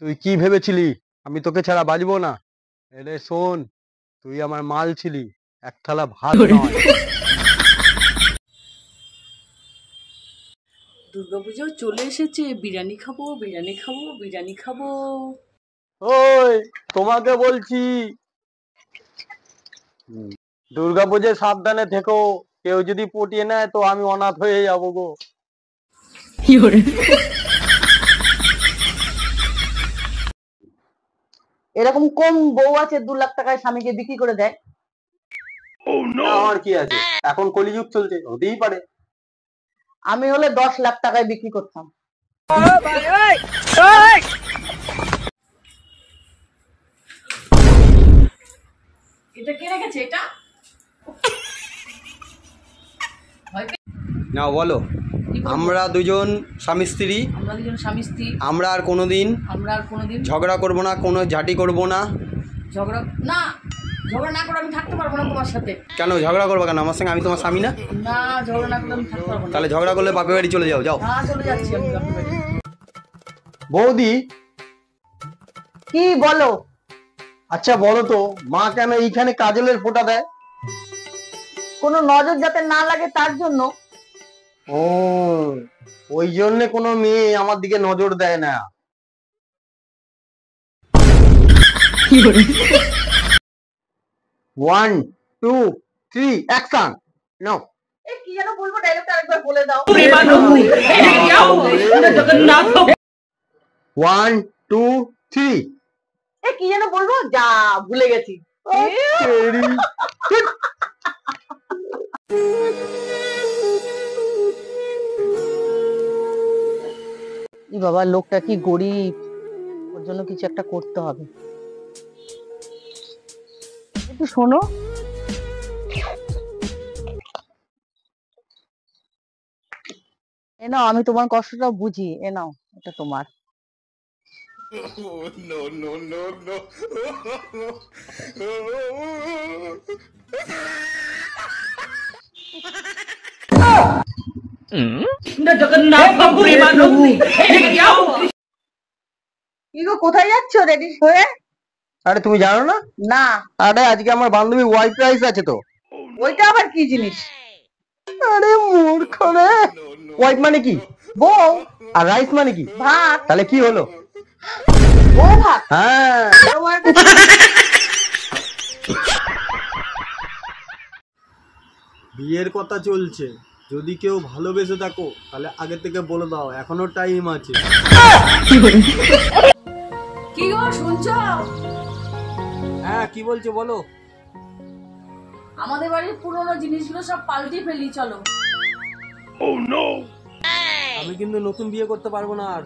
তুই কি ভেবেছিলি আমি তোকে ছাড়া বাঁচবো না? এরে শোন, তুই আমার মাল ছিলি, এক থালা ভাত নয়। দুর্গাপুজো চলে এসেছে, বিরিয়ানি খাবো, বিরিয়ানি খাবো, বিরিয়ানি খাবো। ওই, তোমাকে বলছি, দুর্গাপুজোয় সাবধানে থেকো। কেউ যদি পটিয়ে নেয় তো আমি অনাথ হয়ে যাবো গো। এরকম কম বউ আছে 2 লাখ টাকায় স্বামীকে বিক্রি করে দেয়? আমার কি আছে, এখন কলিযুগ চলছে, হতেই পারে। আমি হলে 10 লাখ টাকায় বিক্রি করতাম। এটা কে রেখেছে এটা? না বলো, আমরা দুজন স্বামী স্ত্রী, আমরা দুজন স্বামী স্ত্রী, আমরা আর কোনোদিন ঝগড়া করবো না, কোনো ঝাঁটি করবো না। ঝগড়া না, ঝগড়া না করে আমি থাকতে পারবো না তোমার সাথে। কেন ঝগড়া করবো কেন আমার সঙ্গে? আমি তোমার স্বামী না? না, ঝগড়া না করলে আমি থাকতে পারবো না। তাহলে ঝগড়া করলে বাপের বাড়ি চলে যাও। যাও। হ্যাঁ, চলে যাচ্ছি আমি বাপের বাড়ি। বৌদি, কি বলো? আচ্ছা বলো তো, মা কেন এইখানে কাজলের ফোঁটা দেয়? কোনো নজর যাতে না লাগে তার জন্য। ও, ওই জন্য কোনো মেয়ে আমার দিকে নজর দেয় না। 1 2 3 অ্যাকশন। নো, কি যেন বলবো, ডাইরেক্ট আরেকবার বলে দাও। 1 2 3। কি যেন বলবো, যা ভুলে গেছি। বাবা, লোকটা কি গরিব, ওর জন্য কিছু একটা করতে হবে। একটু শোনো, এ নাও, আমি তোমার কষ্টটা বুঝি, এ নাও, এটা তোমার। কি গো, কোথায় যাচ্ছ রেডি হয়ে? আরে তুমি জানো না? না। আরে আজকে আমার বান্ধবী হোয়াইট রাইস আছে তো। ওইটা আবার কি জিনিস? আরে মূর্খ রে, হোয়াইট মানে কি? বউ। আর রাইস মানে কি? ভাত। তাহলে কি হলো? বউ ভাত। হ্যাঁ। বিয়ের কথা চলছে, যদি কেউ ভালোবেসে থাকো তাহলে আগে থেকে বলে দাও, এখনো টাইম আছে। কি গো, শুনছো? হ্যাঁ, কি বলছো বলো। আমাদের বাড়ির পুরোনো জিনিসগুলো সব পাল্টে ফেলি, চলো। আমি কিন্তু নতুন বিয়ে করতে পারবো না আর।